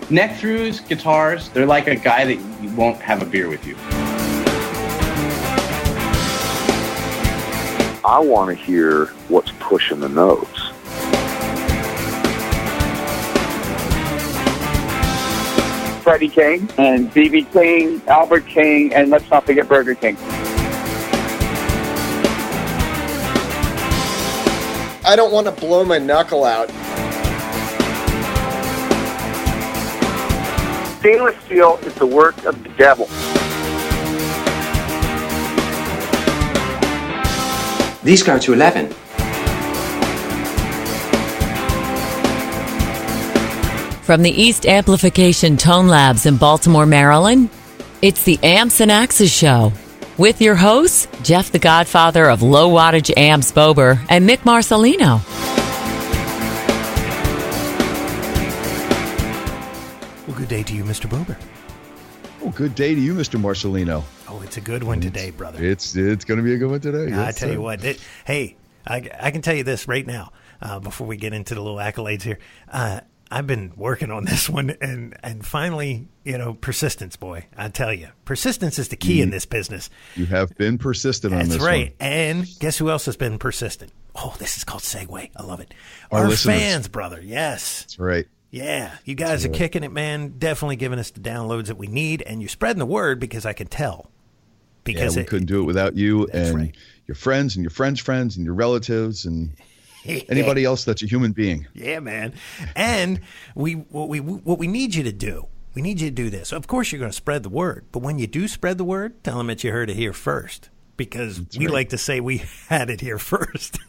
Neck-throughs, guitars, they're like a guy that won't have a beer with you. I want to hear what's pushing the notes. Freddie King and B.B. King, Albert King, and let's not forget Burger King. I don't want to blow my knuckle out. Stainless steel is the work of the devil. These go to 11. From the East Amplification Tone Labs in Baltimore, Maryland, it's the Amps and Axes Show. With your hosts, Jeff the Godfather of Low Wattage Amps Bober and Mick Marcelino. Well, good day to you, Mr. Bober. Oh, good day to you, Mr. Marcelino. Oh, it's a good one today, brother. It's going to be a good one today. I tell you what. Hey, I can tell you this right now before we get into the little accolades here. I've been working on this one, and finally, persistence, boy. I tell you, persistence is the key in this business. You have been persistent on this one. That's right. And guess who else has been persistent? Oh, this is called Segue. I love it. Our fans, brother. Yes. That's right. Yeah. You guys are kicking it, man. Definitely giving us the downloads that we need, and you're spreading the word because I can tell. Because we couldn't do it without you and right. your friends and your friends' friends and your relatives and anybody else that's a human being. Yeah, man. And what we need you to do, we need you to do this. Of course, you're going to spread the word. But when you do spread the word, tell them that you heard it here first. Because we like to say we had it here first.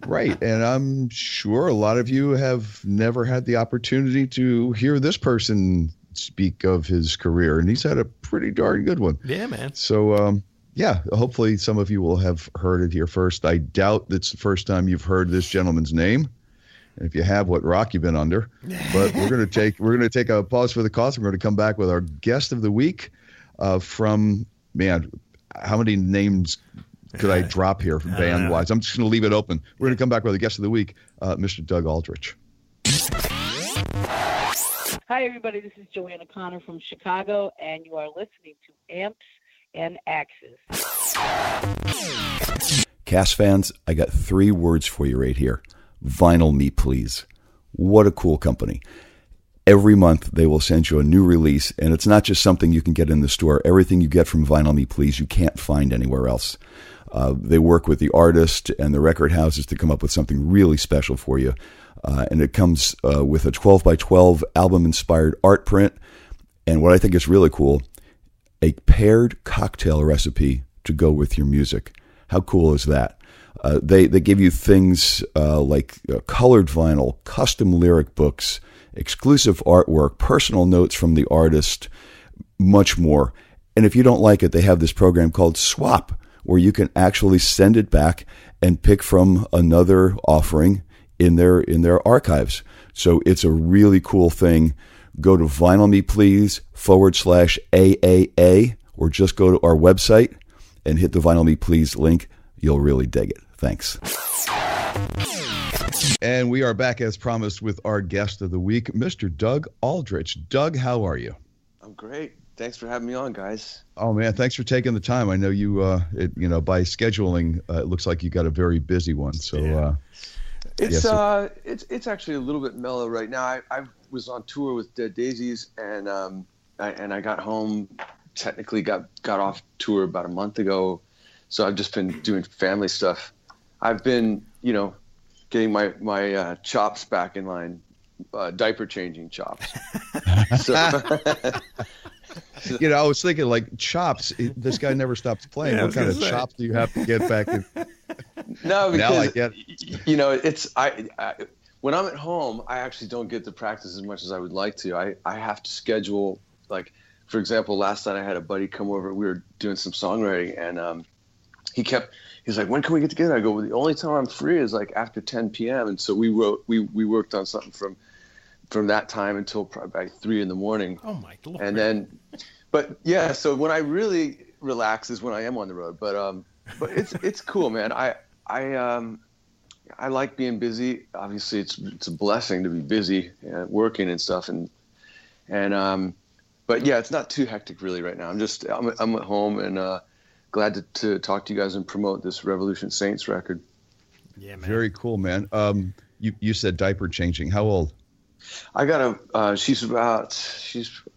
Right. And I'm sure a lot of you have never had the opportunity to hear this person speak of his career. And he's had a pretty darn good one. Yeah, man. So, hopefully some of you will have heard it here first. I doubt that's the first time you've heard this gentleman's name. And if you have, what rock you've been under. But we're going to take a pause for the cause. We're going to come back with our guest of the week from, man, how many names could I drop here band-wise? I'm just going to leave it open. We're going to come back with a guest of the week, Mr. Doug Aldrich. Hi, everybody. This is Joanna Connor from Chicago, and you are listening to Amps and Axes. Cast fans, I got 3 words for you right here. Vinyl Me Please. What a cool company. Every month they will send you a new release, and it's not just something you can get in the store. Everything you get from Vinyl Me Please you can't find anywhere else. They work with the artist and the record houses to come up with something really special for you. And it comes with a 12 by 12 album-inspired art print. And what I think is really cool, a paired cocktail recipe to go with your music. How cool is that? They give you things like colored vinyl, custom lyric books, exclusive artwork, personal notes from the artist, much more. And if you don't like it, they have this program called Swap, where you can actually send it back and pick from another offering in their archives. So it's a really cool thing. Go to vinylmeplease.com/AAA or just go to our website and hit the Vinyl Me Please link. You'll really dig it. Thanks. And we are back as promised with our guest of the week, Mr. Doug Aldrich. Doug, how are you? I'm great. Thanks for having me on, guys. Oh man, thanks for taking the time. I know you, by scheduling, it looks like you got a very busy one. So it's actually a little bit mellow right now. I was on tour with Dead Dasies, and I got home. Technically, got off tour about a month ago, so I've just been doing family stuff. I've been, getting my chops back in line, diaper changing chops. So. I was thinking like chops. This guy never stops playing. What kind of chops do you have to get back in? No, because now I get it. it's I when I'm at home, I actually don't get to practice as much as I would like to. I have to schedule, like, for example, last night I had a buddy come over. We were doing some songwriting, and he's like, when can we get together? I go, well, the only time I'm free is like after 10 p.m. And so we worked on something from that time until probably 3 a.m. Oh my Lord. And then, but yeah, so when I really relax is when I am on the road. But it's cool, man. I like being busy. Obviously, it's a blessing to be busy, working and stuff. And And but yeah, it's not too hectic really right now. I'm at home and glad to talk to you guys and promote this Revolution Saints record. Yeah, man. Very cool, man. You said diaper changing. How old? I got she's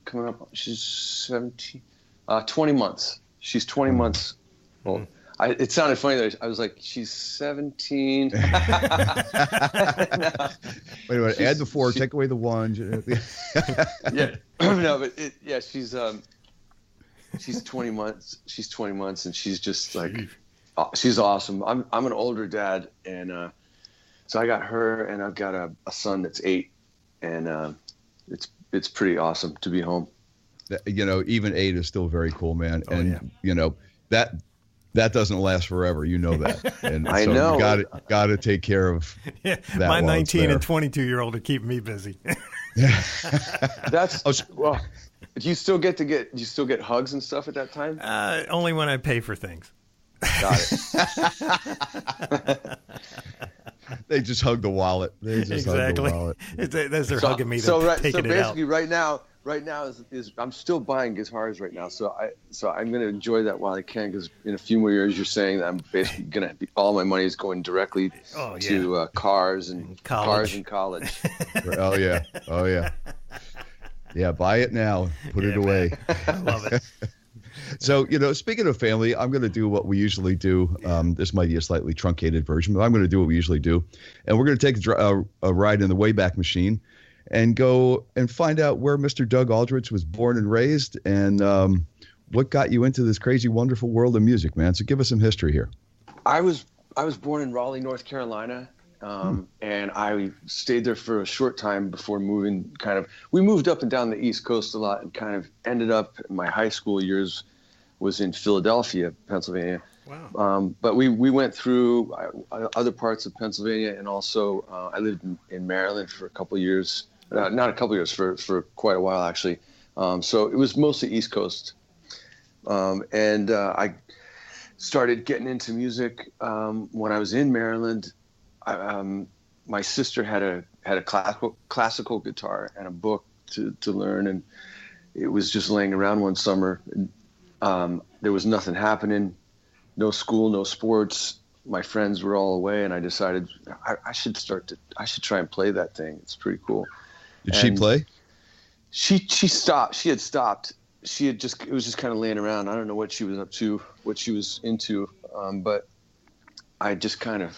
coming up. She's 17, 20 months. She's 20 months old. It sounded funny that I was like, she's 17. Wait a minute. Add the 4, take away the 1. Yeah, no, but she's 20 months. She's 20 months, and she's just like, she's awesome. I'm an older dad, and so I got her, and I've got a son that's 8, and it's pretty awesome to be home. You know, even 8 is still very cool, man. You know that doesn't last forever. You know that. And I know. You got to take care of that. My 19 and 22-year-old are keeping me busy. That's well. Do you still get hugs and stuff at that time? Only when I pay for things. Got it. They just hug the wallet. They just hug the wallet. They're hugging me. So basically, right now is I'm still buying guitars right now. So I'm going to enjoy that while I can, because in a few more years, you're saying that I'm basically going to be, all my money is going directly to cars and college. Oh yeah. Yeah, buy it now. Put it away. I love it. So, speaking of family, I'm going to do what we usually do. This might be a slightly truncated version, but I'm going to do what we usually do. And we're going to take a ride in the Wayback Machine and go and find out where Mr. Doug Aldrich was born and raised, and what got you into this crazy, wonderful world of music, man. So give us some history here. I was born in Raleigh, North Carolina. And I stayed there for a short time before moving. We moved up and down the East Coast a lot, and kind of ended up, my high school years was in Philadelphia, Pennsylvania. Wow. But we went through other parts of Pennsylvania, and also I lived in Maryland for a couple of years. Not a couple of years, for quite a while, actually. So it was mostly East Coast. And I started getting into music when I was in Maryland. My sister had a classical guitar and a book to learn, and it was just laying around one summer. There was nothing happening, no school, no sports. My friends were all away, and I decided I should try and play that thing. It's pretty cool. Did she play? She stopped. She had stopped. It was just kind of laying around. I don't know what she was up to, what she was into, but I just kind of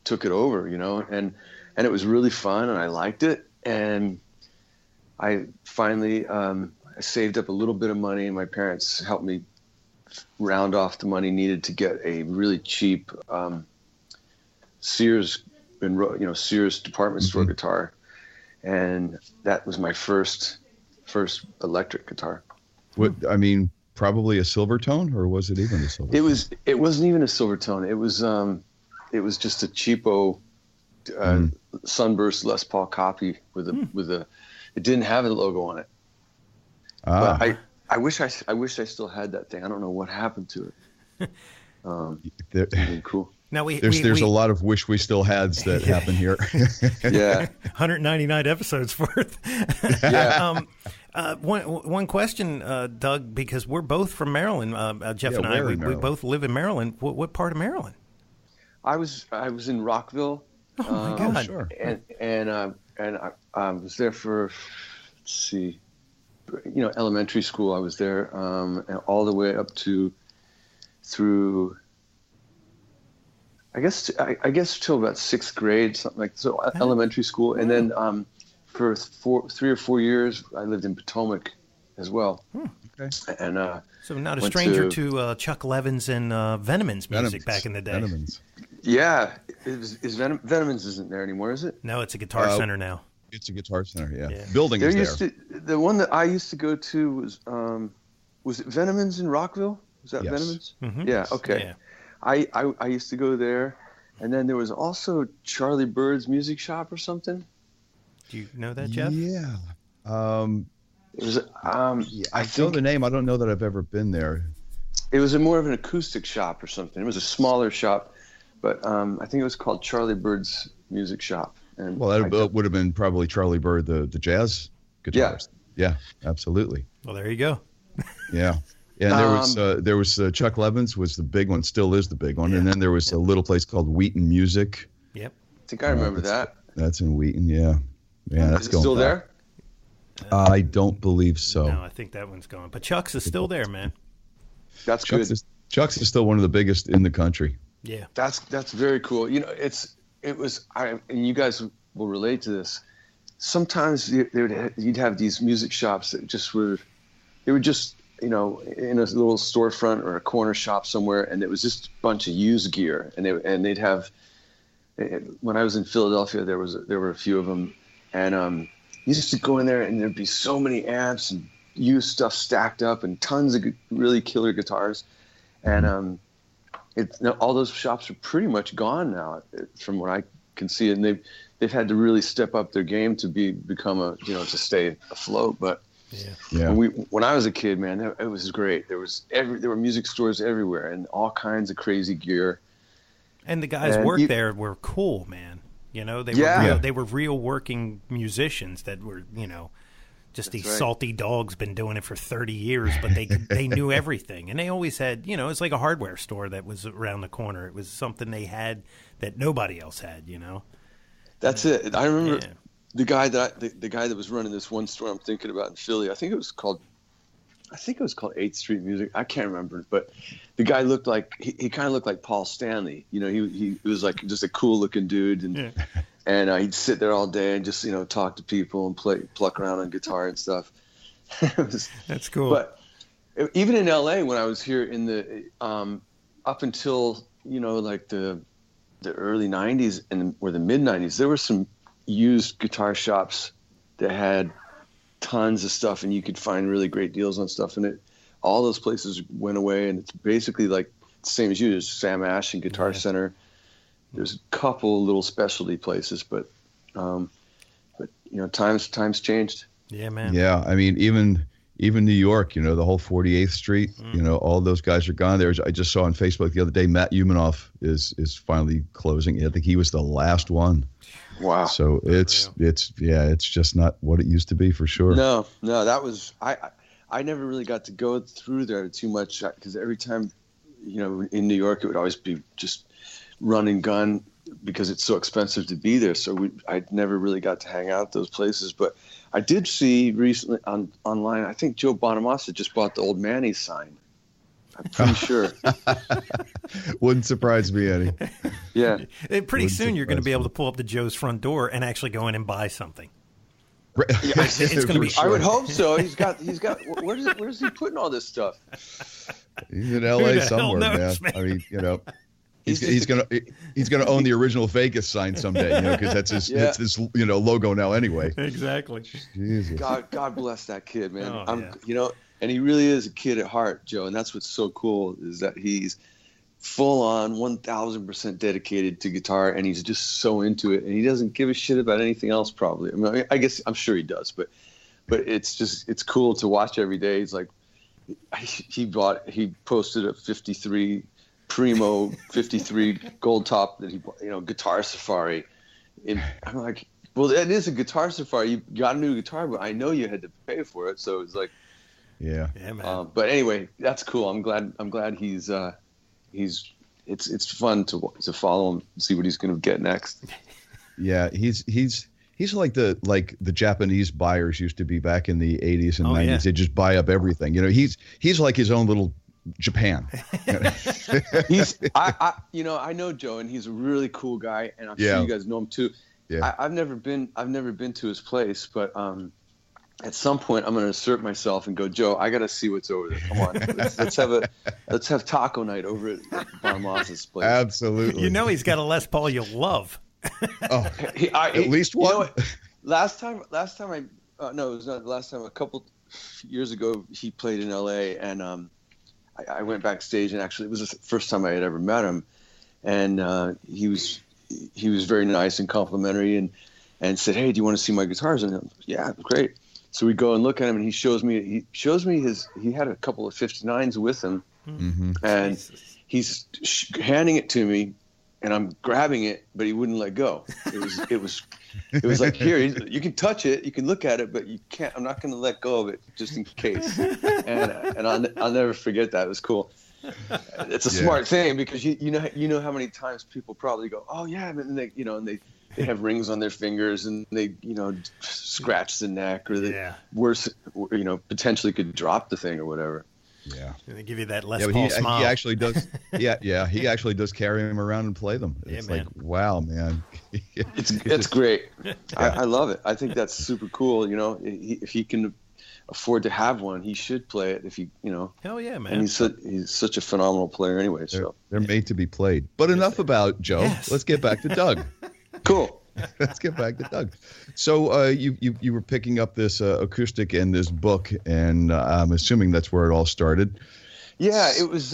took it over, and it was really fun, and I liked it. And I finally I saved up a little bit of money, and my parents helped me round off the money needed to get a really cheap Sears department store guitar, and that was my first electric guitar. What probably a Silvertone, or was it even a Silvertone? It wasn't even a Silvertone. It was just a cheapo Sunburst Les Paul copy with a. It didn't have a logo on it. But I wish I still had that thing. I don't know what happened to it. Really cool. Now there's a lot of wish we still hads that happen here. Yeah, 199 episodes worth. Yeah. One question, Doug, because we're both from Maryland. Jeff and I, we both live in Maryland. What part of Maryland? I was in Rockville. Oh my God! Sure. And I was there for, let's see, elementary school. I was there, and all the way up through. I guess till about 6th grade, something like so. Elementary school, and then for 3 or 4 years, I lived in Potomac as well. Okay. And so not a stranger to Chuck Levin's and Venomans music back in the day. Venomans. Yeah, Venomans isn't there anymore, is it? No, it's a Guitar Center now. It's a Guitar Center, yeah. Building there is there. The one that I used to go to was it Venomans in Rockville? Was that Venomans? Mm-hmm. Yeah. Okay. Yeah. I used to go there, and then there was also Charlie Bird's Music Shop or something. Do you know that, Jeff? Yeah. It was. I know the name. I don't know that I've ever been there. It was more of an acoustic shop or something. It was a smaller shop, but I think it was called Charlie Bird's Music Shop. And that would have been probably Charlie Bird, the jazz guitarist. Yeah, absolutely. Well, there you go. Yeah. And there was Chuck Levins was the big one, still is the big one. And then there was a little place called Wheaton Music. Yep. I think I remember that. That's in Wheaton, yeah. Yeah, that's is it still back. there? I don't believe so. No, I think that one's gone. But Chuck's is still there, man. That's good. Chuck's is still one of the biggest in the country. Yeah. That's very cool. You know, and you guys will relate to this. Sometimes you'd have these music shops that they were just, you know, in a little storefront or a corner shop somewhere, and it was just a bunch of used gear. And they'd have, when I was in Philadelphia, there were a few of them, and you used to go in there and there'd be so many amps and used stuff stacked up and tons of really killer guitars, and all those shops are pretty much gone now, from what I can see, and they've had to really step up their game to become to stay afloat. But yeah. When I was a kid, man, it was great. There were music stores everywhere and all kinds of crazy gear. And the guys there were cool, man. You know, they were real working musicians that were, you know, just these salty dogs, been doing it for 30 years, but they knew everything. And they always had, you know, it's like a hardware store that was around the corner. It was something they had that nobody else had, you know. That's it. I remember the guy that was running this one store I'm thinking about in Philly. I think it was called 8th Street Music. I can't remember, but the guy looked like he kind of looked like Paul Stanley. You know, he was like just a cool looking dude, and he'd sit there all day and just, you know, talk to people and pluck around on guitar and stuff. That's cool. But even in LA, when I was here in the up until, you know, like the early 90s or the mid 90s, there were some used guitar shops that had tons of stuff, and you could find really great deals on stuff. And all those places went away, and it's basically like the same as you. There's Sam Ash and Guitar Center. There's a couple little specialty places, but you know, times changed. Yeah, man. Yeah, I mean, even New York, you know, the whole 48th Street, you know, all those guys are gone. I just saw on Facebook the other day, Matt Umanoff is finally closing. I think he was the last one. Wow. So it's just not what it used to be, for sure. No, that was I never really got to go through there too much, because every time, you know, in New York, it would always be just run and gun because it's so expensive to be there. So I never really got to hang out at those places. But I did see recently online, I think Joe Bonamassa just bought the Old Manny's sign. I'm pretty sure. Wouldn't surprise me any. Yeah. Pretty soon you're going to be able to pull up to Joe's front door and actually go in and buy something. Yeah, it's going to be. Sure. I would hope so. He's got. Where's he putting all this stuff? He's in LA somewhere, man. I mean, you know, he's gonna own the original Vegas sign someday, you know, because that's his you know, logo now anyway. Exactly. Jesus. God bless that kid, man. You know, and he really is a kid at heart, Joe, and that's what's so cool, is that he's full on 1,000% dedicated to guitar, and he's just so into it, and he doesn't give a shit about anything else, probably. I mean, I'm sure he does, but it's cool to watch every day. He's like, he posted a 53 Primo 53 gold top that he bought, you know, Guitar Safari, and I'm like, well, that is a Guitar Safari. You got a new guitar, but I know you had to pay for it, so it's like, yeah, man. But anyway, that's cool. I'm glad he's it's fun to follow him and see what he's going to get next. Yeah, he's like the Japanese buyers used to be back in the 80s and 90s. Yeah. They just buy up everything. You know, he's like his own little Japan. I know Joe, and he's a really cool guy, and I'm sure you guys know him too. Yeah. I've never been to his place, but at some point I'm going to assert myself and go, Joe, I got to see what's over there. Come on, let's have taco night over at Bonamossa's place. Absolutely. You know, he's got a Les Paul you'll love. At least one. You know what? Last time it was not the last time. A couple years ago, he played in L.A. and I went backstage, and actually it was the first time I had ever met him, and he was very nice and complimentary, and said, "Hey, do you want to see my guitars?" And I'm, yeah, great. So we go and look at him, and he shows me he had a couple of 59s with him, and he's handing it to me, and I'm grabbing it, but he wouldn't let go. It was like, here, you can touch it, you can look at it, but you can't. I'm not going to let go of it just in case. And I'll never forget that. It was cool. It's a smart thing because you know how many times people probably go, oh yeah, and they have rings on their fingers and they scratch the neck, or they worse, potentially could drop the thing or whatever. Yeah, and they give you that Les Paul smile. He actually does. Yeah, he actually does carry them around and play them. It's like, wow, man. It's great. I love it. I think that's super cool. If he can afford to have one, he should play it. If he, hell yeah, man. And he's such a phenomenal player anyway. They're made to be played. But enough about Joe. Yes. Let's get back to Doug. Cool. Let's get back to Doug. So you were picking up this acoustic and this book, and I'm assuming that's where it all started. Yeah, it was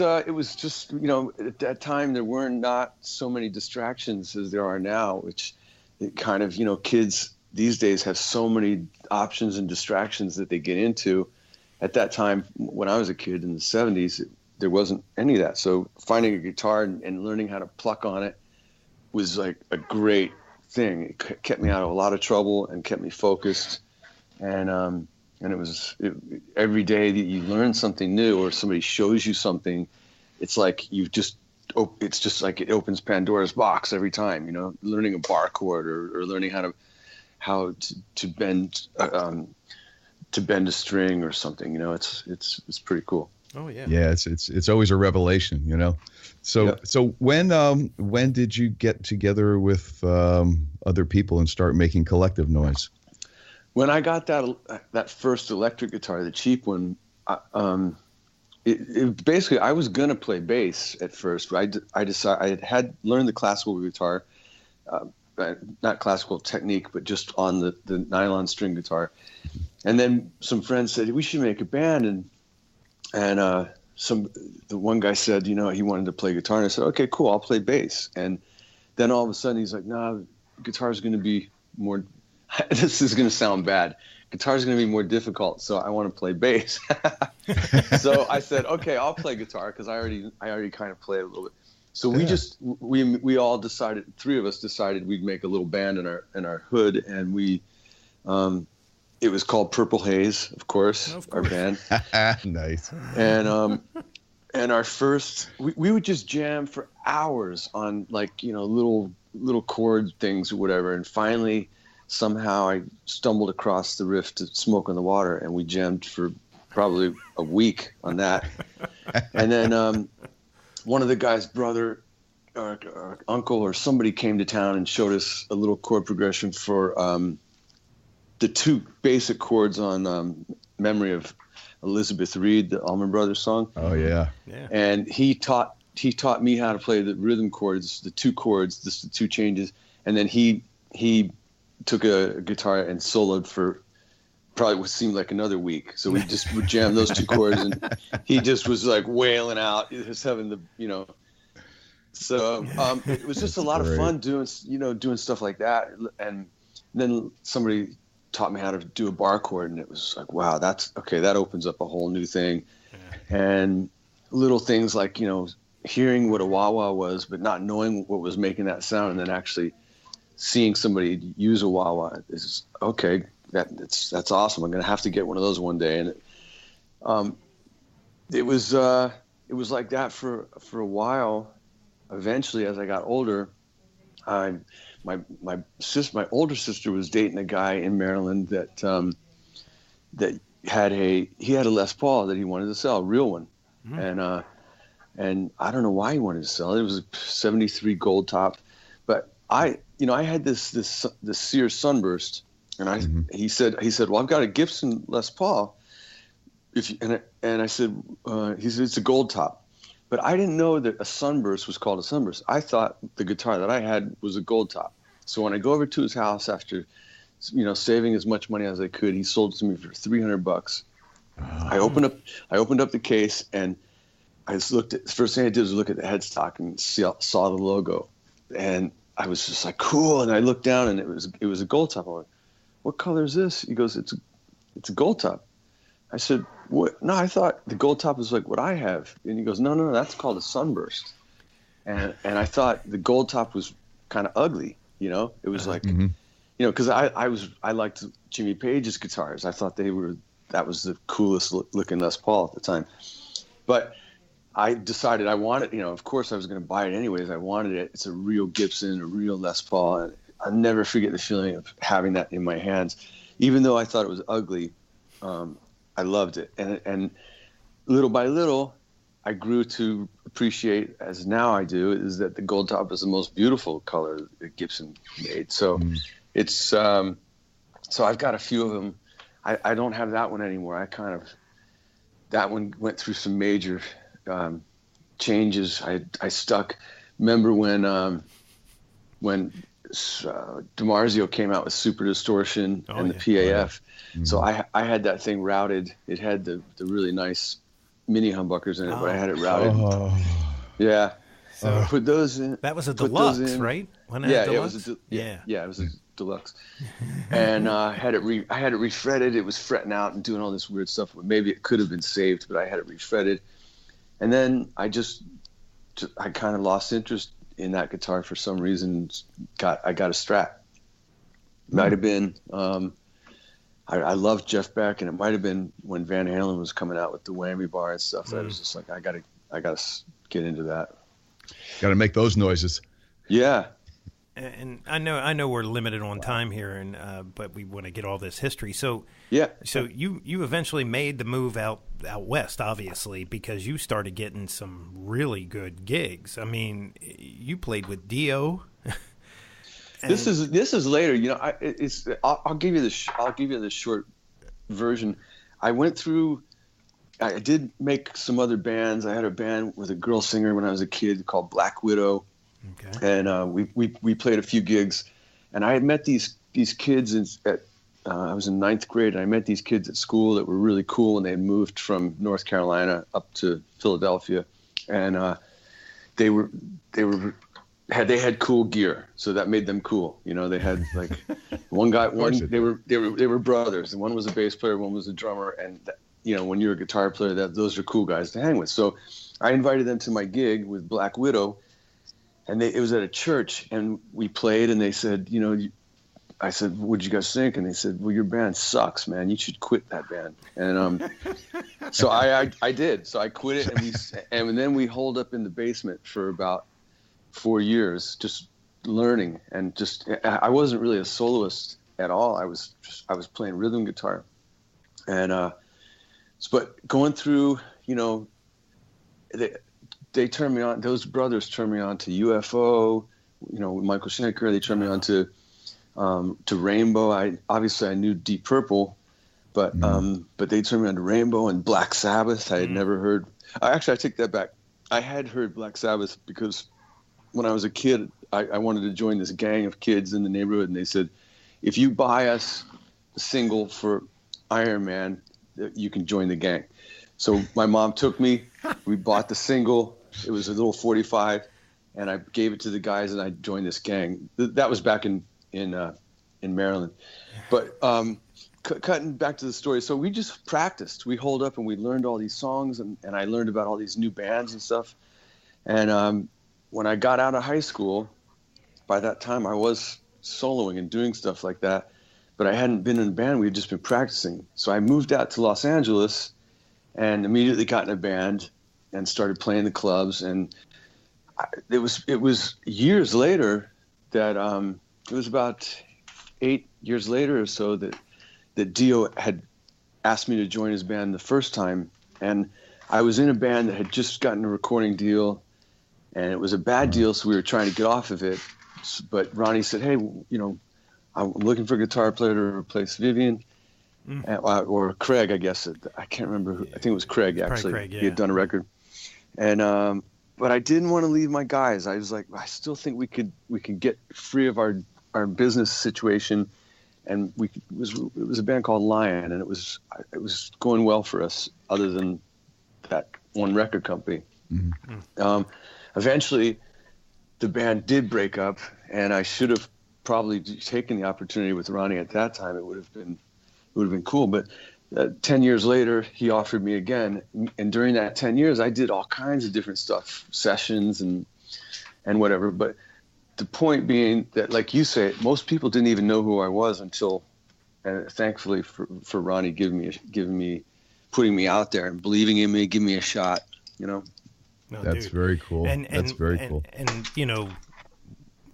just, at that time there were not so many distractions as there are now, which it kind of, kids these days have so many options and distractions that they get into. At that time, when I was a kid in the 70s, there wasn't any of that. So finding a guitar and learning how to pluck on it was like a great thing. It kept me out of a lot of trouble and kept me focused. And it was every day that you learn something new or somebody shows you something, it's like it's just like it opens Pandora's box every time, learning a bar chord or learning how to bend a string or something, it's pretty cool. Oh yeah. Yeah, it's always a revelation, So when did you get together with other people and start making collective noise? When I got that first electric guitar, the cheap one, it basically I was gonna play bass at first. I decided I had learned the classical guitar, not classical technique, but just on the nylon string guitar. And then some friends said we should make a band, and the one guy said, he wanted to play guitar, and I said, okay, cool, I'll play bass. And then all of a sudden he's like, nah, guitar's going to be more, this is going to sound bad. Guitar's going to be more difficult, so I want to play bass. So I said, okay, I'll play guitar because I already kind of play a little bit. So we all decided, three of us decided we'd make a little band in our hood, and we, it was called Purple Haze, of course. Our band. Nice. And our first, we would just jam for hours on little chord things or whatever. And finally, somehow I stumbled across the riff to Smoke on the Water, and we jammed for probably a week on that. And then one of the guy's brother or uncle or somebody came to town and showed us a little chord progression for the two basic chords on Memory of Elizabeth Reed, the Allman Brothers song. Oh yeah. And he taught me how to play the rhythm chords, the two chords, the two changes, and then he took a guitar and soloed for probably what seemed like another week. So we just would jam those two chords, and he just was like wailing out, just having the So it was just a lot of fun doing stuff like that, and then somebody taught me how to do a bar chord, and it was like, wow, that's okay. That opens up a whole new thing. Yeah. And little things like, hearing what a wah-wah was, but not knowing what was making that sound. And then actually seeing somebody use a wah-wah is okay. That's awesome. I'm going to have to get one of those one day. And it was like that for a while. Eventually, as I got older, my older sister was dating a guy in Maryland that had a Les Paul that he wanted to sell, a real one. Mm-hmm. And I don't know why he wanted to sell it. It was a 73 gold top, but I had this Sears Sunburst, and he said, well, I've got a Gibson Les Paul. And I said, he said, it's a gold top. But I didn't know that a Sunburst was called a Sunburst. I thought the guitar that I had was a gold top. So when I go over to his house after, saving as much money as I could, he sold it to me for $300. I opened up the case, and I just looked at, the first thing I did was look at the headstock and saw the logo, and I was just like, cool. And I looked down, and it was a gold top. I went, what color is this? He goes, it's a gold top. I said, what? No, I thought the gold top is like what I have. And he goes, no, that's called a Sunburst. and I thought the gold top was kind of ugly. You know, it was like, you know, because I liked Jimmy Page's guitars. I thought that was the coolest looking Les Paul at the time. But I decided I wanted, you know, of course I was going to buy it anyways. I wanted it. It's a real Gibson, a real Les Paul. And I'll never forget the feeling of having that in my hands. Even though I thought it was ugly, I loved it. And little by little, I grew to appreciate, as now I do, is that the gold top is the most beautiful color that Gibson made. So it's, so I've got a few of them. I don't have that one anymore. That one went through some major changes. I stuck. Remember when DiMarzio came out with Super Distortion and the PAF. So I had that thing routed. It had the really nice mini humbuckers in it, but I had it routed. Yeah. So put those in. That was a deluxe, right? It was a deluxe. And I had it refretted. It was fretting out and doing all this weird stuff. Maybe it could have been saved, but I had it refretted. And then I kind of lost interest in that guitar for some reason. I got a Strat. Might have been I loved Jeff Beck, and it might have been when Van Halen was coming out with the whammy bar and stuff. That I was just like, I gotta get into that. Got to make those noises. Yeah. And I know we're limited on time here, and but we want to get all this history. So yeah. So you eventually made the move out west, obviously, because you started getting some really good gigs. I mean, you played with Dio. This is later. You know, I'll give you the short version. I went through. I did make some other bands. I had a band with a girl singer when I was a kid called Black Widow. Okay. And we played a few gigs, and I had met these kids I was in 9th grade, and I met these kids at school that were really cool, and they had moved from North Carolina up to Philadelphia, and they had cool gear, so that made them cool. You know, they had like they were brothers, and one was a bass player, one was a drummer, and you know, when you're a guitar player, those are cool guys to hang with. So I invited them to my gig with Black Widow. And it was at a church, and we played, and they said, you know, I said, what'd you guys think? And they said, well, your band sucks, man. You should quit that band. And so I did. So I quit it, and then we holed up in the basement for about 4 years, just learning. And I wasn't really a soloist at all. I was playing rhythm guitar. And but going through, you know, they turned me on. Those brothers turned me on to UFO. You know, Michael Schenker. They turned me on to Rainbow. I knew Deep Purple, but they turned me on to Rainbow and Black Sabbath. I had never heard. I take that back. I had heard Black Sabbath because when I was a kid, I wanted to join this gang of kids in the neighborhood, and they said, if you buy us a single for Iron Man, you can join the gang. So my mom took me. We bought the single. It was a little 45, and I gave it to the guys, and I joined this gang. That was back in Maryland. But cutting back to the story, so we just practiced. We holed up, and we learned all these songs, and I learned about all these new bands and stuff. And when I got out of high school, by that time I was soloing and doing stuff like that, but I hadn't been in a band. We had just been practicing. So I moved out to Los Angeles and immediately got in a band and started playing the clubs. And it was years later that it was about 8 years later or so that Dio had asked me to join his band the first time. And I was in a band that had just gotten a recording deal, and it was a bad deal, so we were trying to get off of it. But Ronnie said, hey, you know, I'm looking for a guitar player to replace Vivian. Or Craig, I guess. I can't remember who. I think it was Craig, actually. Craig, yeah. He had done a record. And but I didn't want to leave my guys. I was like, I still think we could get free of our business situation. And it was a band called Lion, and it was going well for us, other than that one record company. Mm-hmm. Eventually, the band did break up, and I should have probably taken the opportunity with Ronnie at that time. It would have been cool. But 10 years later, he offered me again, and during that 10 years, I did all kinds of different stuff, sessions, and and whatever. But the point being that, like you say, most people didn't even know who I was until, and thankfully for Ronnie putting me out there and believing in me, giving me a shot, you know. No, that's dude. very cool. That's very cool. And you know,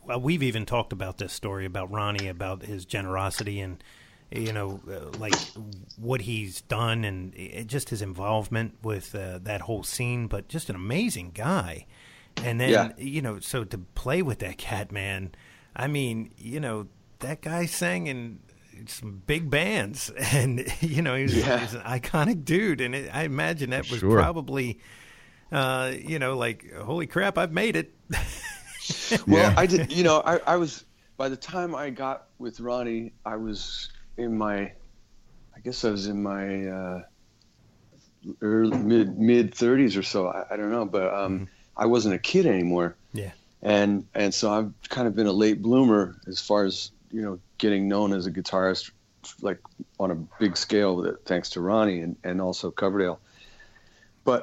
well, we've even talked about this story about Ronnie, about his generosity and, you know, like what he's done and just his involvement with that whole scene. But just an amazing guy. And then, you know, so to play with that cat, man, I mean, you know, that guy sang in some big bands, and you know, he's an iconic dude. And I imagine that was probably, you know, like, holy crap, I've made it. Well, I did. You know, I was, by the time I got with Ronnie, I was in my, I guess I was in my early mid 30s or so. I don't know, but I wasn't a kid anymore. Yeah. And so I've kind of been a late bloomer as far as, you know, getting known as a guitarist, like on a big scale, thanks to Ronnie and also Coverdale. But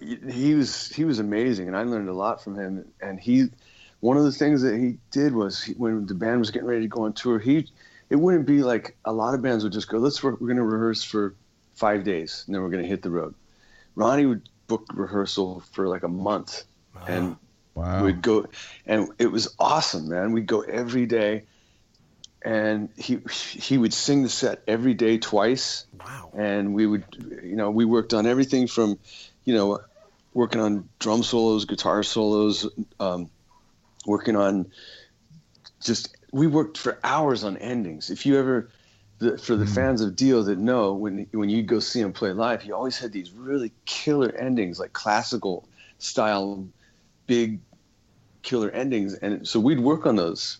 he was amazing, and I learned a lot from him. And one of the things that he did was when the band was getting ready to go on tour, it wouldn't be like a lot of bands would just go, we're going to rehearse for 5 days and then we're going to hit the road. Ronnie would book rehearsal for like a month. Wow. And we'd go, and it was awesome, man. We'd go every day, and he would sing the set every day twice. Wow. And we would, you know, we worked on everything from, you know, working on drum solos, guitar solos, working on we worked for hours on endings. If you ever, for the fans of Dio that know, when you go see him play live, he always had these really killer endings, like classical style, big killer endings. And so we'd work on those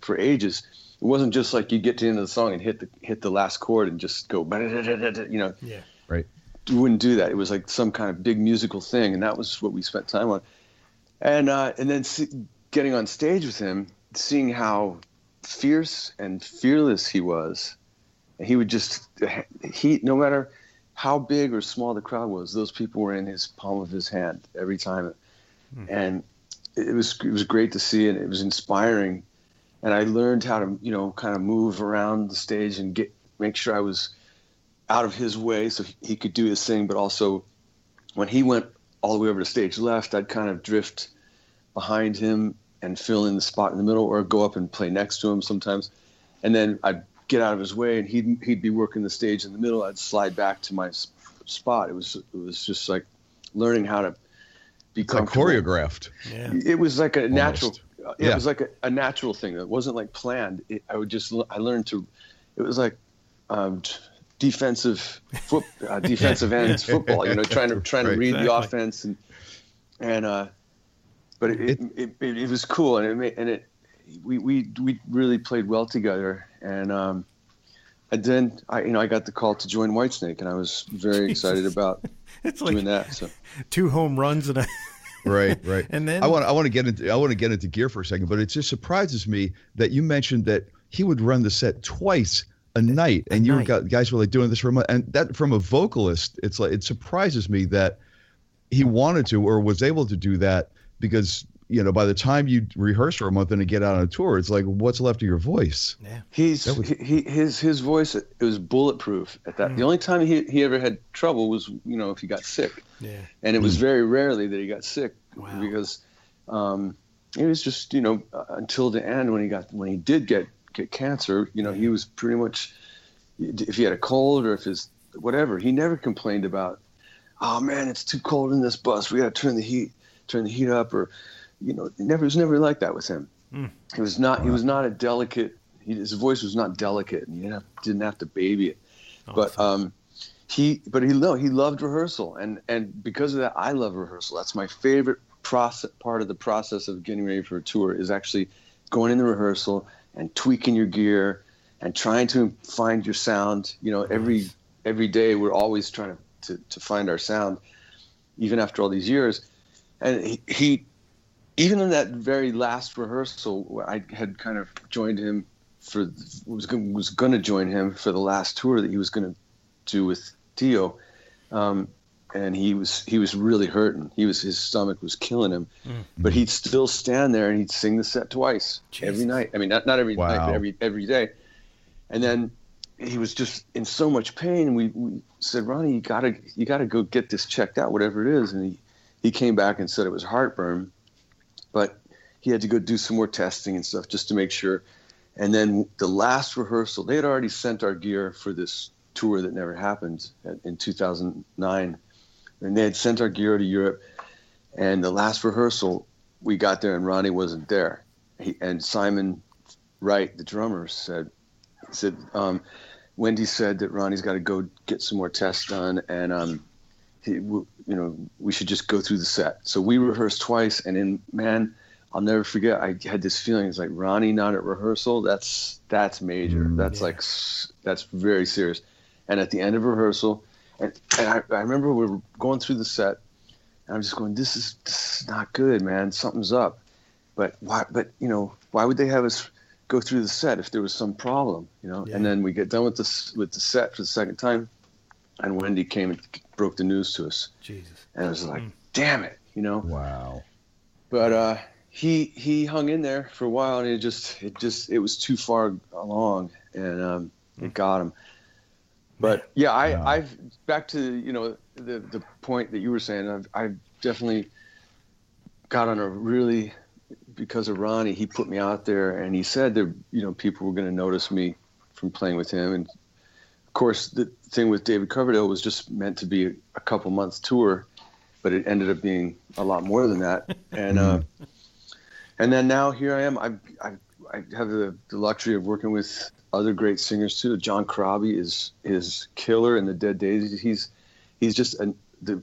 for ages. It wasn't just like you get to the end of the song and hit the last chord and just go, you know. Yeah. Right. We wouldn't do that. It was like some kind of big musical thing, and that was what we spent time on. And then getting on stage with him, seeing how fierce and fearless he was, and he would just no matter how big or small the crowd was, those people were in his palm of his hand every time. And it was great to see, and it was inspiring. And I learned how to, you know, kind of move around the stage and make sure I was out of his way so he could do his thing. But also, when he went all the way over to stage left, I'd kind of drift behind him and fill in the spot in the middle, or go up and play next to him sometimes. And then I'd get out of his way, and he'd be working the stage in the middle. I'd slide back to my spot. It was just like learning how to be comfortable. Like choreographed. Yeah. It was like a Almost. natural. It was like a natural thing. It wasn't like planned. I learned to. It was like defensive ends football. You know, trying to read the offense but it was cool, and we really played well together. And then I got the call to join Whitesnake, and I was very excited about doing that. So 2 home runs and a Right. And then I want to get into gear for a second, but it just surprises me that you mentioned that he would run the set twice a night, and guys were like doing this for a month. And that, from a vocalist, it's like, it surprises me that he wanted to or was able to do that, because, you know, by the time you rehearse for a month and to get out on a tour, it's like, what's left of your voice? Yeah. His voice, it was bulletproof at that. The only time he ever had trouble was, you know, if he got sick. Yeah. And it was very rarely that he got sick. Wow. Because it was just, you know, until the end when he did get cancer, you know, he was pretty much, if he had a cold or if his whatever, he never complained about, oh man, it's too cold in this bus, we got to turn the heat up, or, you know, it was never like that with him. He was not a delicate, his voice was not delicate, and you didn't have to baby it. Awesome. But he loved rehearsal, and because of that, I love rehearsal. That's my favorite part of the process of getting ready for a tour, is actually going in the rehearsal and tweaking your gear and trying to find your sound. You know, every day we're always trying to find our sound, even after all these years. And he even in that very last rehearsal, I had kind of joined him was going to join him for the last tour that he was going to do with Dio. he was really hurting. His stomach was killing him, but he'd still stand there and he'd sing the set twice every night. I mean, not every night, but every day. And then he was just in so much pain. We said, Ronnie, you gotta go get this checked out, whatever it is. And he came back and said it was heartburn, but he had to go do some more testing and stuff just to make sure. And then the last rehearsal, they had already sent our gear for this tour that never happened in 2009. And they had sent our gear to Europe. And the last rehearsal, we got there and Ronnie wasn't there. And Simon Wright, the drummer, said, Wendy said that Ronnie's got to go get some more tests done, and we should just go through the set. So we rehearsed twice, and man, I'll never forget. I had this feeling. It's like Ronnie not at rehearsal. That's major. That's very serious. And at the end of rehearsal, and I remember we were going through the set, and I'm just going, this is not good, man. Something's up. But why? But why would they have us go through the set if there was some problem, Yeah. And then we get done with the set for the second time, and Wendy came and broke the news to us. Jesus. And it was like, damn it, Wow. But he hung in there for a while, and it was too far along, and it got him. But yeah, I've back to the point that you were saying. I've definitely got on a really. Because of Ronnie, he put me out there, and he said that people were going to notice me from playing with him. And of course, the thing with David Coverdale was just meant to be a couple months tour, but it ended up being a lot more than that. And and then now here I am. I have the luxury of working with other great singers too. John Corabi is killer in the Dead Dasies. He's just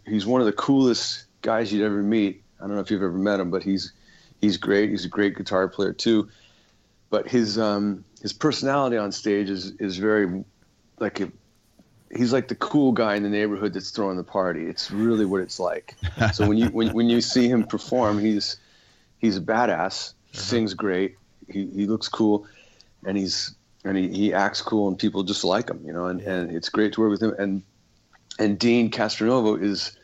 he's one of the coolest guys you'd ever meet. I don't know if you've ever met him, but he's great. He's a great guitar player too, but his personality on stage is very he's like the cool guy in the neighborhood that's throwing the party. It's really what it's like. So when you see him perform, he's a badass. Sings great. He looks cool, and he acts cool, and people just like him, And it's great to work with him. And Dean Castronovo is.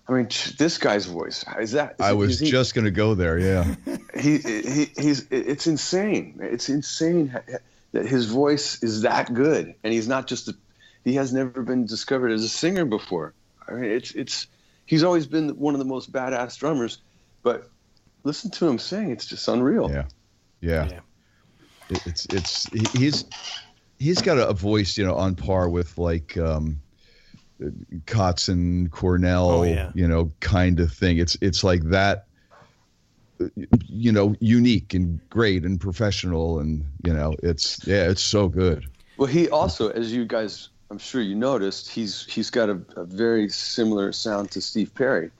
I mean, this guy's voice I was just going to go there. Yeah, it's insane. It's insane that his voice is that good, and he's not just he has never been discovered as a singer before. I mean, he's always been one of the most badass drummers, but listen to him sing. It's just unreal. Yeah. He's got a voice, on par with like. Kotzen, Cornell, kind of thing. It's like that, unique and great and professional, and it's so good. Well, he also, as you guys, I'm sure you noticed, he's got a very similar sound to Steve Perry,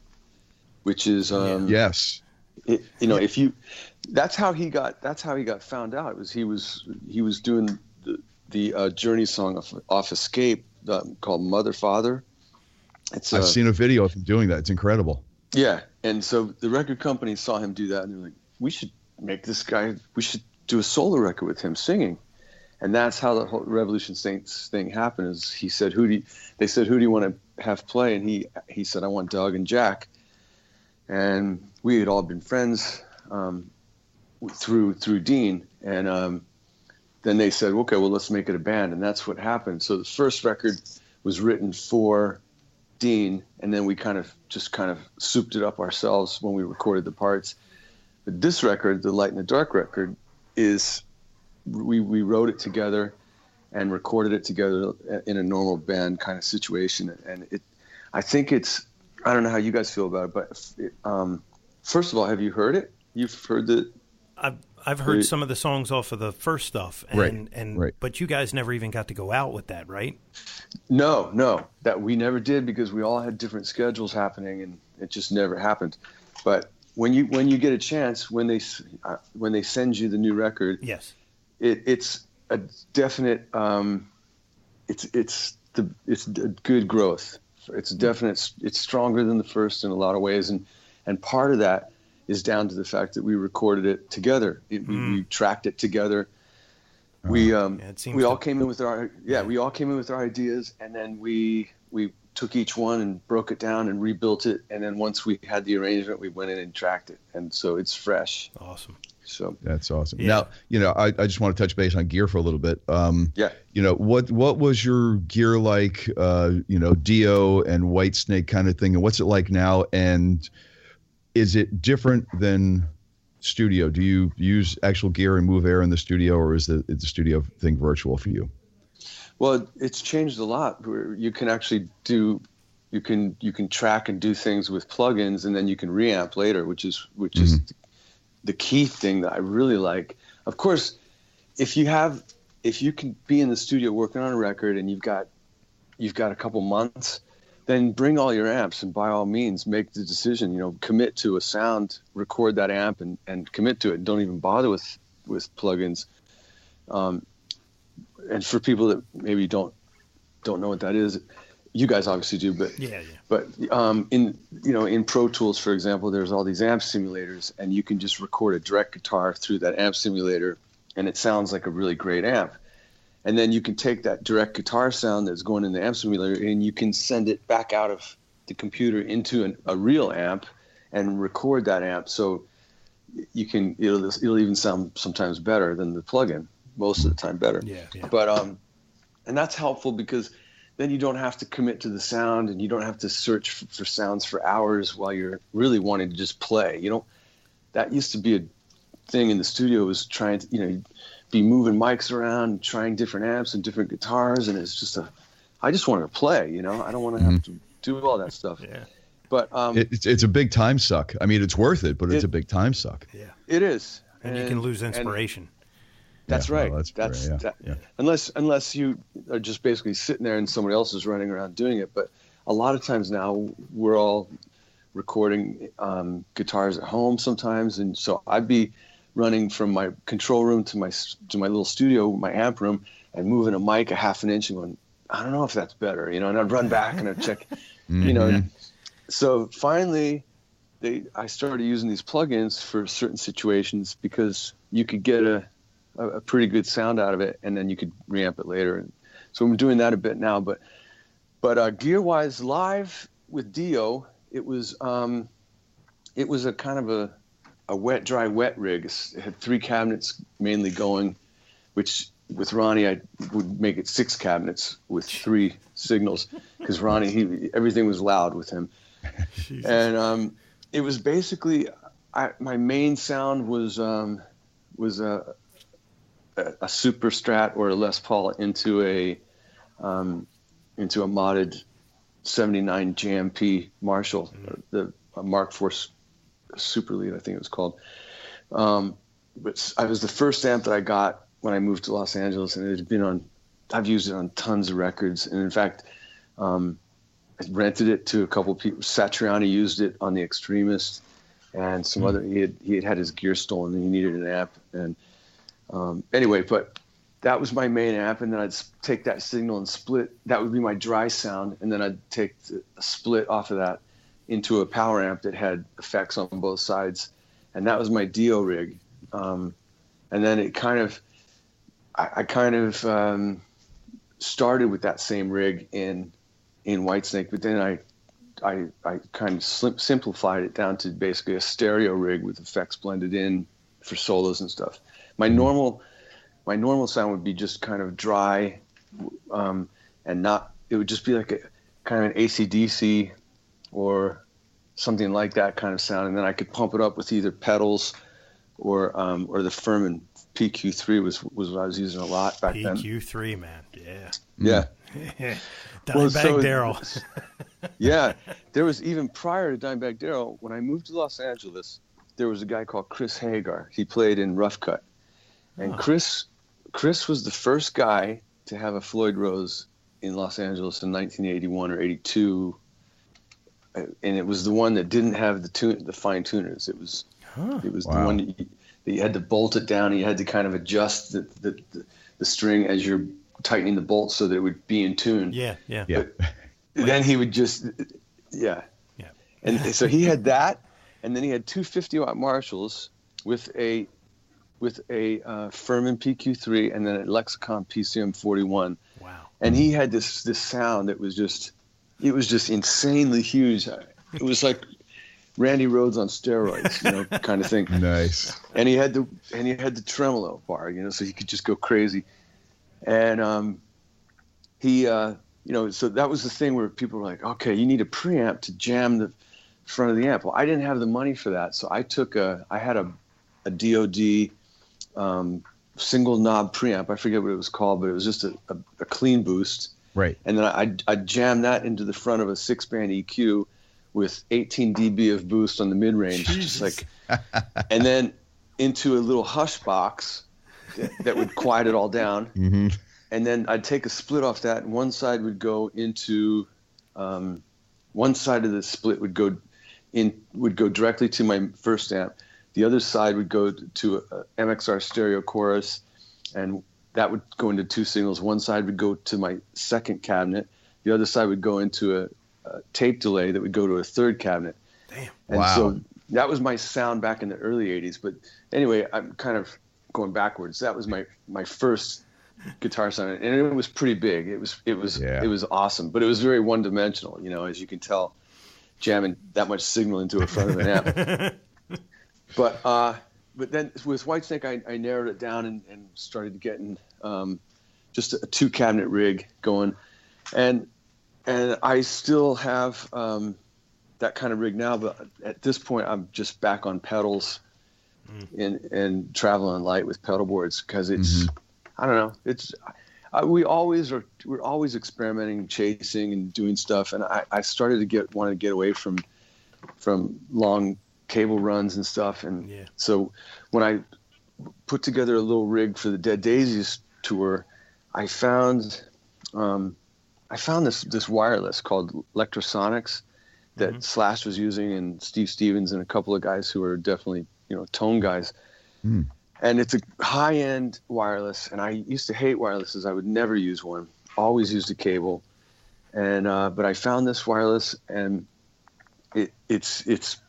which is yes. If you, that's how he got found out. It was he was doing the Journey song off Escape. Called Mother Father. I've seen a video of him doing that. It's incredible. Yeah, and so the record company saw him do that, and they're like, we should make this guy, we should do a solo record with him singing. And that's how the whole Revolution Saints thing happened. Is he said, they said, who do you want to have play? And he said, I want Doug and Jack. And we had all been friends through Dean, and then they said, okay, well, let's make it a band. And that's what happened. So the first record was written for Dean, and then we kind of souped it up ourselves when we recorded the parts. But this record, the Light in the Dark record, is we wrote it together and recorded it together in a normal band kind of situation. And I think I don't know how you guys feel about it, but first of all, have you heard it? You've heard the... I've heard some of the songs off of the first stuff, right. But you guys never even got to go out with that, right? No, that we never did because we all had different schedules happening, and it just never happened. But when you get a chance, when they send you the new record, yes, it's a definite it's a good growth. It's definite. It's stronger than the first in a lot of ways, and part of that is down to the fact that we recorded it together. We tracked it together. We all came in with our ideas, and then we took each one and broke it down and rebuilt it. And then once we had the arrangement, we went in and tracked it. And so it's fresh. Awesome. So that's awesome. Yeah. Now, I just want to touch base on gear for a little bit. Yeah. What was your gear like, Dio and Whitesnake kind of thing? And what's it like now? And is it different than studio? Do you use actual gear and move air in the studio, or is the studio thing virtual for you? Well, it's changed a lot. Where you can actually you can track and do things with plugins, and then you can reamp later, which is the key thing that I really like. Of course, if you can be in the studio working on a record and you've got a couple months, then bring all your amps and by all means make the decision, commit to a sound, record that amp and commit to it. And don't even bother with plugins. And for people that maybe don't know what that is, you guys obviously do, but But in Pro Tools, for example, there's all these amp simulators, and you can just record a direct guitar through that amp simulator, and it sounds like a really great amp. And then you can take that direct guitar sound that's going in the amp simulator, and you can send it back out of the computer into a real amp and record that amp. So it'll even sound sometimes better than the plugin. Most of the time better. Yeah. But and that's helpful because then you don't have to commit to the sound, and you don't have to search for sounds for hours while you're really wanting to just play. That used to be a thing in the studio, was trying to be moving mics around, trying different amps and different guitars, and it's just I just wanted to play. I don't want to have to do all that stuff. Yeah. But it's a big time suck. I mean, it's worth it, but it's a big time suck. Yeah. It is, and you can lose inspiration. That's right. Well, Unless you are just basically sitting there and somebody else is running around doing it. But a lot of times now we're all recording guitars at home sometimes, and so I'd be running from my control room to my little studio, my amp room, and moving a mic a half an inch and going, I don't know if that's better, and I'd run back and I'd check, So finally, I started using these plugins for certain situations because you could get a pretty good sound out of it, and then you could reamp it later. And so I'm doing that a bit now. But gear-wise, live with Dio, it was a kind of a wet, dry, wet rig. It had 3 cabinets mainly going, which with Ronnie I would make it 6 cabinets with 3 signals, because Ronnie everything was loud with him. And it was basically my main sound was a Super Strat or a Les Paul into a modded 79 JMP Marshall, the Mark IV Super Lead, I think it was called. But I was the first amp that I got when I moved to Los Angeles, and I've used it on tons of records. And in fact, I rented it to a couple people. Satriani used it on The Extremist, and some other. He had his gear stolen, and he needed an amp. And anyway, but that was my main amp, and then I'd take that signal and split. That would be my dry sound, and then I'd take a split off of that into a power amp that had effects on both sides, and that was my Dio rig. And then it I kind of started with that same rig in Whitesnake, but then I kind of simplified it down to basically a stereo rig with effects blended in for solos and stuff. My normal sound would be just kind of dry, and it would just be like a kind of an AC/DC or something like that kind of sound, and then I could pump it up with either pedals or the Furman PQ3 was what I was using a lot back then. PQ3, man, yeah. Dimebag Darrell. Yeah, there was even prior to Dimebag Darrell, when I moved to Los Angeles, there was a guy called Chris Hagar. He played in Rough Cut. And Chris was the first guy to have a Floyd Rose in Los Angeles in 1981 or 82, and it was the one that didn't have the fine tuners. It was the one that you had to bolt it down. And you had to kind of adjust the string as you're tightening the bolt so that it would be in tune. Yeah. But then he would just and so he had that, and then he had 2 50-watt Marshalls with a Furman PQ3 and then a Lexicon PCM 41. Wow. And he had this sound that was just it was just insanely huge. It was like Randy Rhoads on steroids, kind of thing. Nice. And he had the tremolo bar, so he could just go crazy. And so that was the thing where people were like, okay, you need a preamp to jam the front of the amp. Well, I didn't have the money for that, so I had a DOD single knob preamp. I forget what it was called, but it was just a clean boost. Right. And then I jammed that into the front of a 6-band EQ with 18 dB of boost on the mid-range, just and then into a little hush box that would quiet it all down. Mm-hmm. And then I'd take a split off that, and one side would go into one side of the split would go directly to my first amp. The other side would go to a MXR stereo chorus, and that would go into 2 signals. One side would go to my second cabinet. The other side would go into a tape delay that would go to a third cabinet. Damn. And wow. So that was my sound back in the early 80s. But anyway, I'm kind of going backwards. That was my first guitar sound, and it was pretty big. It was awesome, but it was very one-dimensional, as you can tell, jamming that much signal into a front of an amp. But then with Whitesnake, I narrowed it down and started getting just a 2-cabinet rig going, and I still have that kind of rig now. But at this point, I'm just back on pedals and traveling light with pedal boards because it's I don't know. It's we're always experimenting and chasing and doing stuff, and I started to want to get away from long cable runs and stuff, and so when I put together a little rig for the Dead Dasies tour, I found this wireless called Electrosonics that Slash was using, and Steve Stevens and a couple of guys who are definitely tone guys. And it's a high-end wireless, and I used to hate wirelesses. I would never use one. Always used a cable, and but I found this wireless, and it's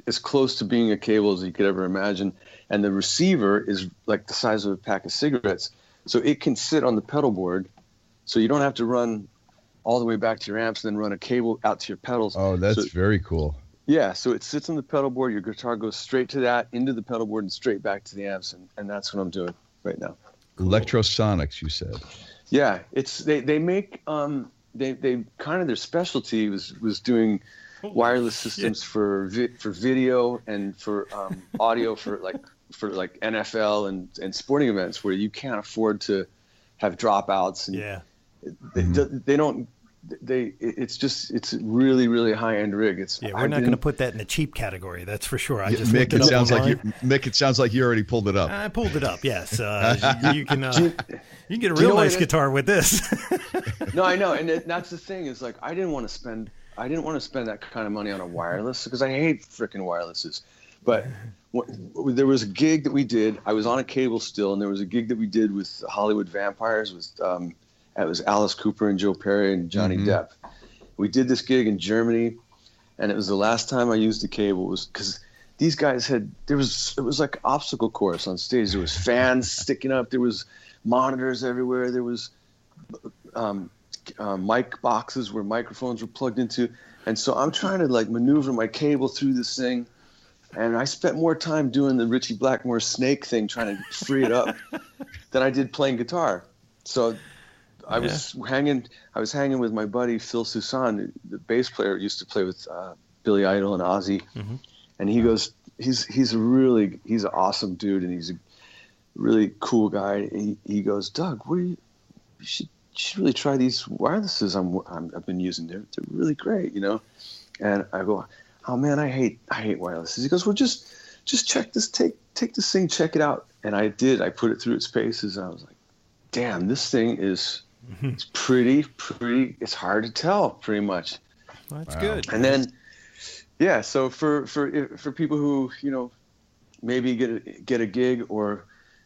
as close to being a cable as you could ever imagine. And the receiver is like the size of a pack of cigarettes, so it can sit on the pedal board, so you don't have to run all the way back to your amps and then run a cable out to your pedals. Oh, that's very cool. Yeah, so it sits on the pedal board. Your guitar goes straight to that, into the pedal board, and straight back to the amps, and that's what I'm doing right now. Electrosonics, you said. Yeah, they make they kind of their specialty was doing wireless systems for video and for audio for NFL and sporting events where you can't afford to have dropouts. And they don't. It's really, really high end rig. We're not going to put that in the cheap category. That's for sure. I just Mick, it sounds like you already pulled it up. I pulled it up. Yes, you can get a real nice guitar with this. No, I know, and that's the thing is like I didn't want to spend that kind of money on a wireless because I hate freaking wirelesses. But there was a gig that we did. I was on a cable still, and there was a gig that we did with Hollywood Vampires with. It was Alice Cooper and Joe Perry and Johnny Depp. We did this gig in Germany, and it was the last time I used the cable. Was because these guys it was like obstacle course on stage. There was fans sticking up. There was monitors everywhere. There was mic boxes where microphones were plugged into. And so I'm trying to like maneuver my cable through this thing. And I spent more time doing the Richie Blackmore snake thing, trying to free it up than I did playing guitar. So I was hanging with my buddy Phil Susan, the bass player who used to play with Billy Idol and Ozzy, and he goes, he's an awesome dude, and he's a really cool guy. He goes, Doug, you should really try these wirelesses I've been using. They're really great, And I go, oh man, I hate wirelesses. He goes, well, just check this, take this thing, check it out. And I did. I put it through its paces, and I was like, damn, this thing is. It's pretty. It's hard to tell, pretty much. Well, that's good. And then, so for people who maybe get a gig or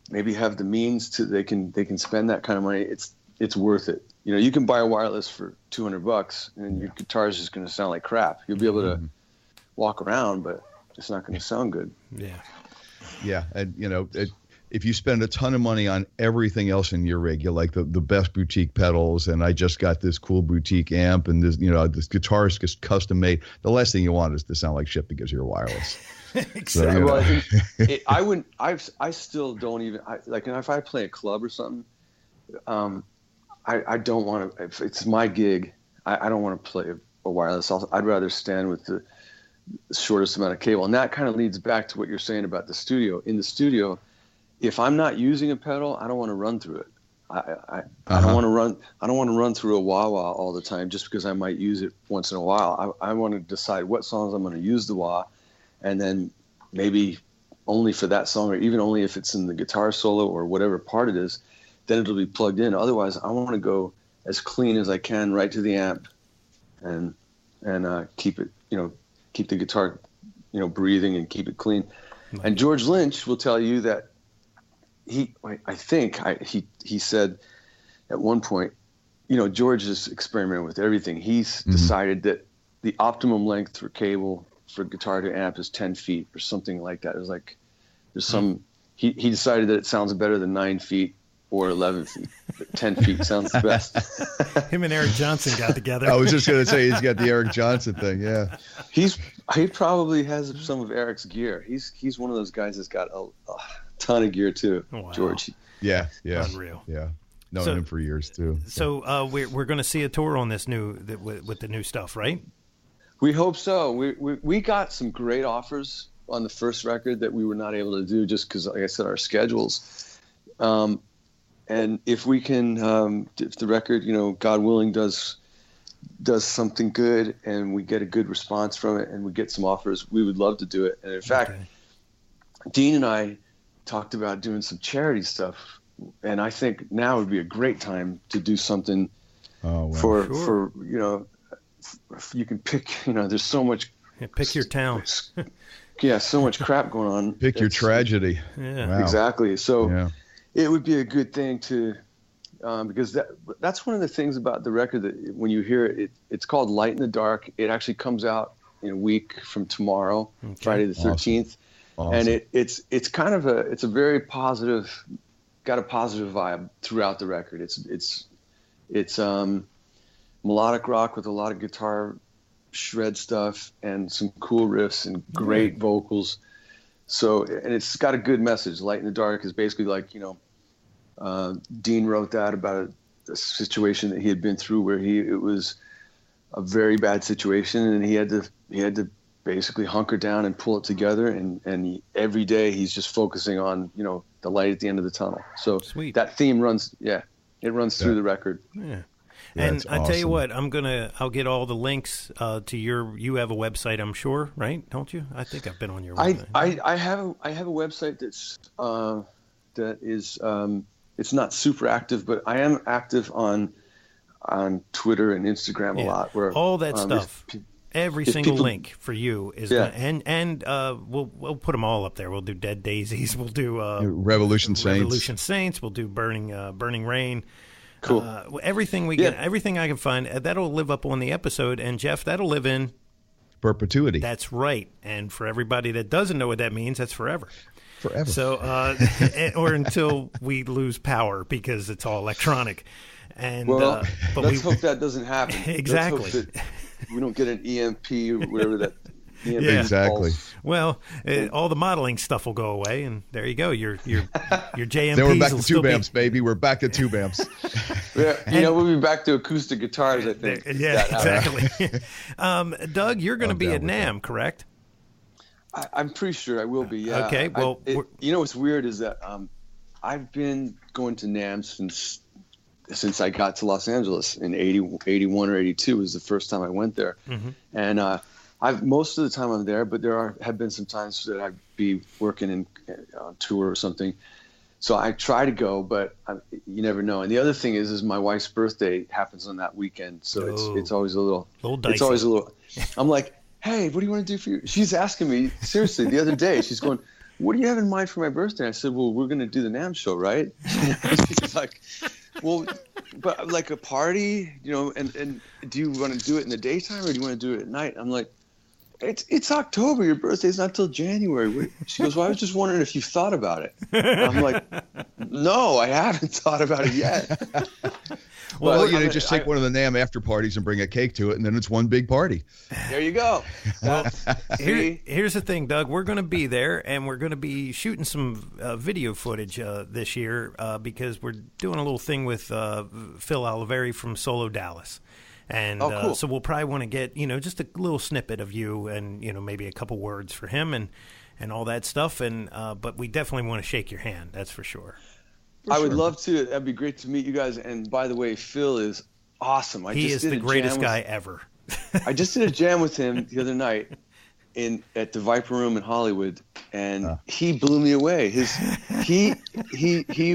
maybe have the means to they can spend that kind of money, it's worth it. You can buy a wireless for $200 and your guitar is just going to sound like crap. You'll be able to walk around, but it's not going to sound good. Yeah, and if you spend a ton of money on everything else in your rig, you like the best boutique pedals, and I just got this cool boutique amp, and this this guitarist gets custom made. The last thing you want is to sound like shit because you're wireless. Exactly. So, I wouldn't. I still don't even like. If I play a club or something, I don't want to. If it's my gig, I don't want to play a wireless. I'd rather stand with the shortest amount of cable, and that kind of leads back to what you're saying about the studio. In the studio, if I'm not using a pedal, I don't want to run through it. I don't want to run. I don't want to run through a wah-wah all the time just because I might use it once in a while. I want to decide what songs I'm going to use the wah, and then maybe only for that song, or even only if it's in the guitar solo or whatever part it is, then it'll be plugged in. Otherwise, I want to go as clean as I can right to the amp, and keep it, keep the guitar, breathing and keep it clean. And George Lynch will tell you that he said at one point, George is experimenting with everything. He's decided that the optimum length for cable for guitar to amp is 10 feet or something like that. It was like, there's some, he decided that it sounds better than 9 feet or 11 feet. 10 feet sounds the best. Him and Eric Johnson got together. I was just going to say, he's got the Eric Johnson thing. Yeah. He probably has some of Eric's gear. He's one of those guys that's got a ton of gear too. Wow. George. Yeah. Unreal. Yeah. Known him for years too. So we're going to see a tour on this with the new stuff, right? We hope so. We got some great offers on the first record that we were not able to do just because, like I said, our schedules. And if we can, if the record, God willing, does something good and we get a good response from it and we get some offers, we would love to do it. And in fact, Dean and I talked about doing some charity stuff, and I think now would be a great time to do something for you can pick, there's so much. Yeah, pick your town. So much crap going on. Pick your tragedy. Yeah, wow. Exactly. So it would be a good thing to, because that's one of the things about the record that when you hear it, it's called Light in the Dark. It actually comes out in a week from tomorrow, Friday the 13th. Awesome. And it's kind of it's a very positive, got a positive vibe throughout the record. It's melodic rock with a lot of guitar shred stuff and some cool riffs and great vocals. So, and it's got a good message. Light in the Dark is basically like, Dean wrote that about a situation that he had been through where it was a very bad situation, and he had to basically hunker down and pull it together. And every day he's just focusing on, the light at the end of the tunnel. So sweet. That theme runs through the record. Yeah. And I tell you what, I'll get all the links to you have a website, I'm sure, right? Don't you? I think I've been on your website. I have a website that is it's not super active, but I am active on Twitter and Instagram a lot. Where all that stuff, every single link for you is and we'll put them all up there. We'll do Dead Dasies, we'll do Revolution Saints, we'll do Burning Rain. Cool. Everything we get, everything I can find, that'll live up on the episode. And Jeff, that'll live in perpetuity. That's right. And for everybody that doesn't know what that means, that's forever. Forever. So, or until we lose power because it's all electronic. And but let's hope that doesn't happen. Exactly. Let's hope that we don't get an EMP or whatever that. Exactly. Well, all the modeling stuff will go away, and there you go. Your JMPs. Then we're back to still tube amps, baby. We're back to tube amps. We'll be back to acoustic guitars, I think. Yeah, exactly. Doug, you're going to be at NAMM, correct? I'm pretty sure I will be. Yeah. Okay. Well, what's weird is that I've been going to NAMM since I got to Los Angeles in 81 or 82 was the first time I went there, and most of the time I'm there, but there have been some times that I'd be working on tour or something. So I try to go, but you never know. And the other thing is my wife's birthday happens on that weekend, so it's always a little dicey. It's always a little. I'm like, hey, what do you want to do for you? She's asking me seriously the other day. She's going, what do you have in mind for my birthday? I said, well, we're going to do the NAMM show, right? She's like, well, but like a party, and do you want to do it in the daytime or do you want to do it at night? I'm like, it's October. Your birthday's not till January. She goes, well, I was just wondering if you thought about it. And I'm like, no, I haven't thought about it yet. Well, just take one of the NAMM after parties and bring a cake to it, and then it's one big party. There you go. Well, here's the thing, Doug. We're going to be there, and we're going to be shooting some video footage this year because we're doing a little thing with Phil Oliveri from Solo Dallas. And cool. So we'll probably want to get, just a little snippet of you and, maybe a couple words for him and all that stuff. And but we definitely want to shake your hand. That's for sure. I would love to. That'd be great to meet you guys. And by the way, Phil is awesome. He is the greatest guy ever. I just did a jam with him the other night at the Viper Room in Hollywood, and he blew me away. He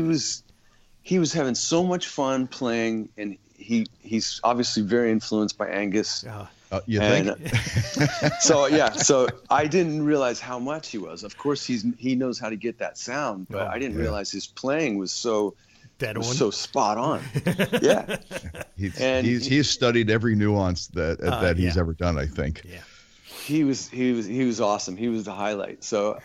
was having so much fun playing, and he's obviously very influenced by Angus. You think? So I didn't realize how much he was. Of course, he knows how to get that sound, but I didn't realize his playing was so so spot on. Yeah, he's studied every nuance that he's ever done. I think. Yeah, he was awesome. He was the highlight. So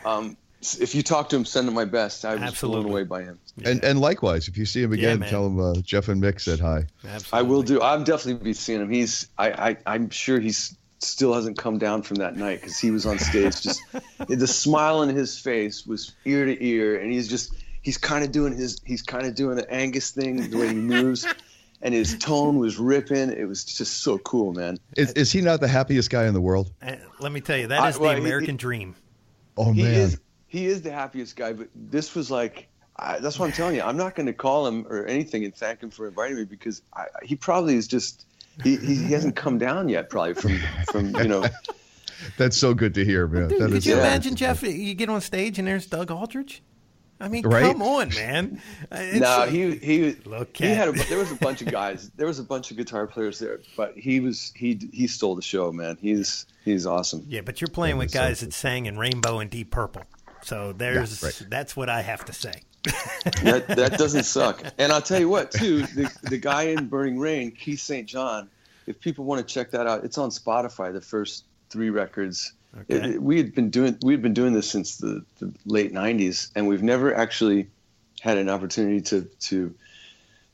if you talk to him, send him my best. I was blown away by him. Yeah. And likewise, if you see him again, tell him Jeff and Mick said hi. Absolutely. I will do. I'll definitely be seeing him. I'm sure he's still hasn't come down from that night because he was on stage. Just the smile on his face was ear to ear, and he's kind of doing the Angus thing, the way he moves, and his tone was ripping. It was just so cool, man. Is he not the happiest guy in the world? Let me tell you, that is the American dream. Oh man. He is the happiest guy, but this was like, that's what I'm telling you. I'm not going to call him or anything and thank him for inviting me because he probably is just, he hasn't come down yet probably from That's so good to hear, man. Dude, could you imagine, Jeff, you get on stage and there's Doug Aldrich? I mean, come on, man. No, there was a bunch of guys. There was a bunch of guitar players there, but he stole the show, man. He's awesome. Yeah, but you're playing with guys that sang in Rainbow and Deep Purple. So that's what I have to say. that doesn't suck. And I'll tell you what, too, the guy in Burning Rain, Keith St. John, if people want to check that out, it's on Spotify, the first 3 records. Okay. We had been doing this since the late 90s, and we've never actually had an opportunity to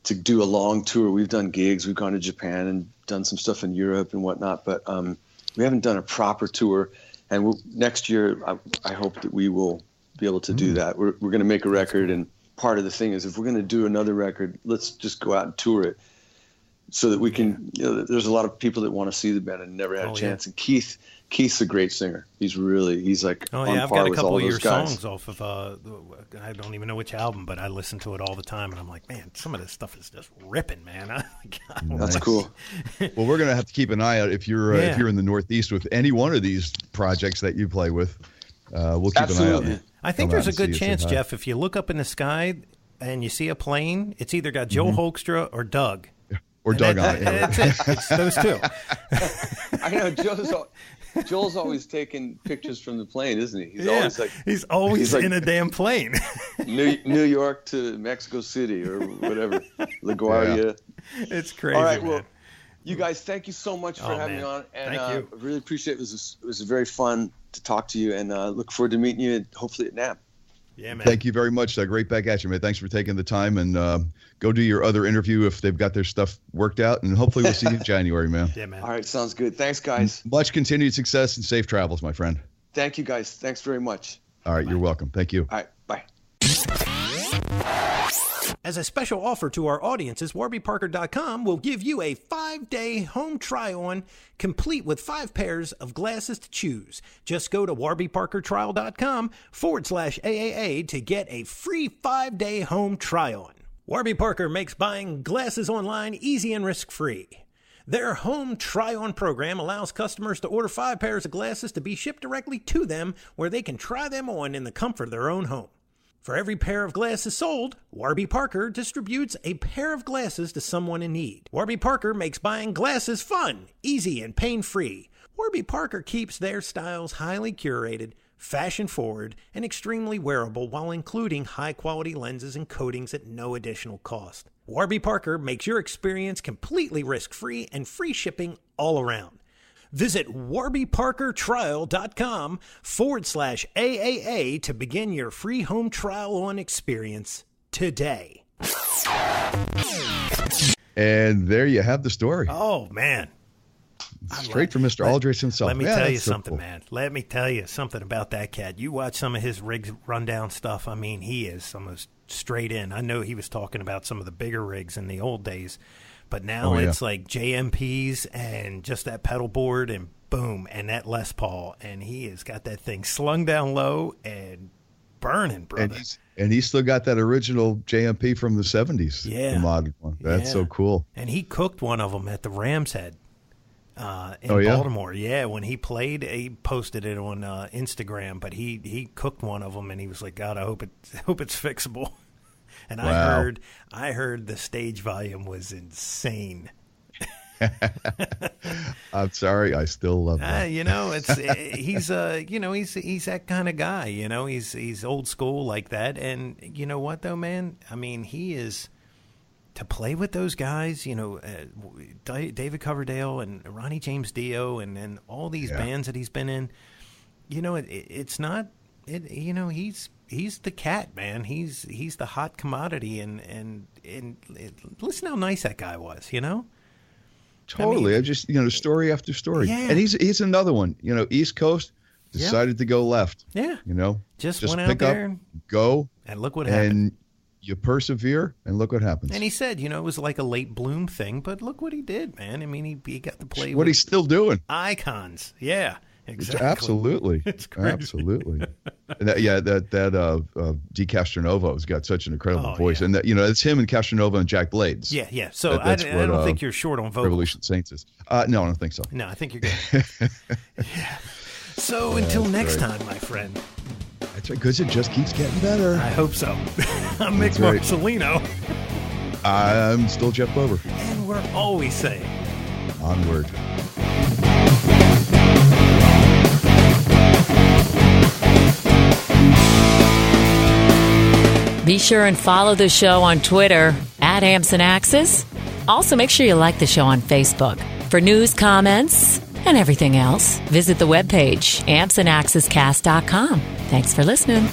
do a long tour. We've done gigs, we've gone to Japan and done some stuff in Europe and whatnot, but we haven't done a proper tour. And next year, I hope that we will be able to do that. We're going to make a record, and part of the thing is if we're going to do another record, let's just go out and tour it so that we can. There's a lot of people that want to see the band and never had a chance. And Keith's a great singer. He's like on I've par got a with couple all of those your guys. songs off of I don't even know which album, but I listen to it all the time, and I'm like, man, some of this stuff is just ripping, man. That's cool. Well, we're gonna have to keep an eye out if you're in the Northeast with any one of these projects that you play with. We'll keep an eye out. I think there's a good chance, Jeff, if you look up in the sky and you see a plane, it's either got Joe Hoekstra or Doug. Or Doug on it. That's it. It's those two. I know Joel's always taking pictures from the plane, isn't he? He's always in a damn plane. New York to Mexico City or whatever, LaGuardia. Yeah. It's crazy. All right, man. well, you guys, thank you so much for having me on, and thank you. I really appreciate it. It was very fun to talk to you, and look forward to meeting you hopefully at NAMM. Yeah, man. Thank you very much, Doug. Right back at you, man. Thanks for taking the time, and go do your other interview if they've got their stuff worked out, and hopefully we'll see you in January, man. Yeah, man. All right, sounds good. Thanks, guys. Much continued success and safe travels, my friend. Thank you, guys. Thanks very much. All right, you're welcome. Thank you. All right, bye. As a special offer to our audiences, warbyparker.com will give you a 5-day home try-on complete with 5 pairs of glasses to choose. Just go to warbyparkertrial.com/AAA to get a free 5-day home try-on. Warby Parker makes buying glasses online easy and risk-free. Their home try-on program allows customers to order 5 pairs of glasses to be shipped directly to them where they can try them on in the comfort of their own home. For every pair of glasses sold, Warby Parker distributes a pair of glasses to someone in need. Warby Parker makes buying glasses fun, easy, and pain-free. Warby Parker keeps their styles highly curated, fashion-forward, and extremely wearable while including high-quality lenses and coatings at no additional cost. Warby Parker makes your experience completely risk-free and free shipping all around. Visit warbyparkertrial.com/AAA to begin your free home trial on experience today. And there you have the story. Oh, man. Straight from Mr. Aldrich himself. Let me tell you something, man. Let me tell you something about that cat. You watch some of his rigs rundown stuff. I mean, he is almost straight in. I know he was talking about some of the bigger rigs in the old days, but now it's like JMPs and just that pedal board and boom, and that Les Paul. And he has got that thing slung down low and burning, brother. And he's still got that original JMP from the 70s. Yeah. The modern one. That's so cool. And he cooked one of them at the Ram's Head. In Baltimore, when he played, he posted it on Instagram. But he cooked one of them, and he was like, "God, I hope it's fixable." And wow. I heard the stage volume was insane. I'm sorry, I still love that. He's that kind of guy. He's old school like that. And you know what though, man? I mean, he is. To play with those guys, David Coverdale and Ronnie James Dio and all these bands that he's been in, it's not, he's the cat, man. He's the hot commodity and listen how nice that guy was, Totally. I just, story after story. Yeah. And he's another one, East Coast decided to go left. Yeah. Just went pick out there up, go. And look what happened. And you persevere, and look what happens. And he said, it was like a late bloom thing, but look what he did, man. I mean, he got to play what with he's still doing. Icons. Yeah, exactly. Absolutely. It's crazy. Absolutely. And that Di Castronovo's got such an incredible voice. Yeah. And it's him and Castronova and Jack Blades. Yeah. So I don't think you're short on vocals. Revolution Saints is. No, I don't think so. No, I think you're good. Yeah. So until next time, my friend. That's right, because it just keeps getting better. I hope so. I'm Mick Marcelino. I'm still Jeff Bober. And we're always saying, onward. Be sure and follow the show on Twitter @AmpsandAxes. Also, make sure you like the show on Facebook. For news, comments, and everything else, visit the webpage ampsandaxescast.com. Thanks for listening.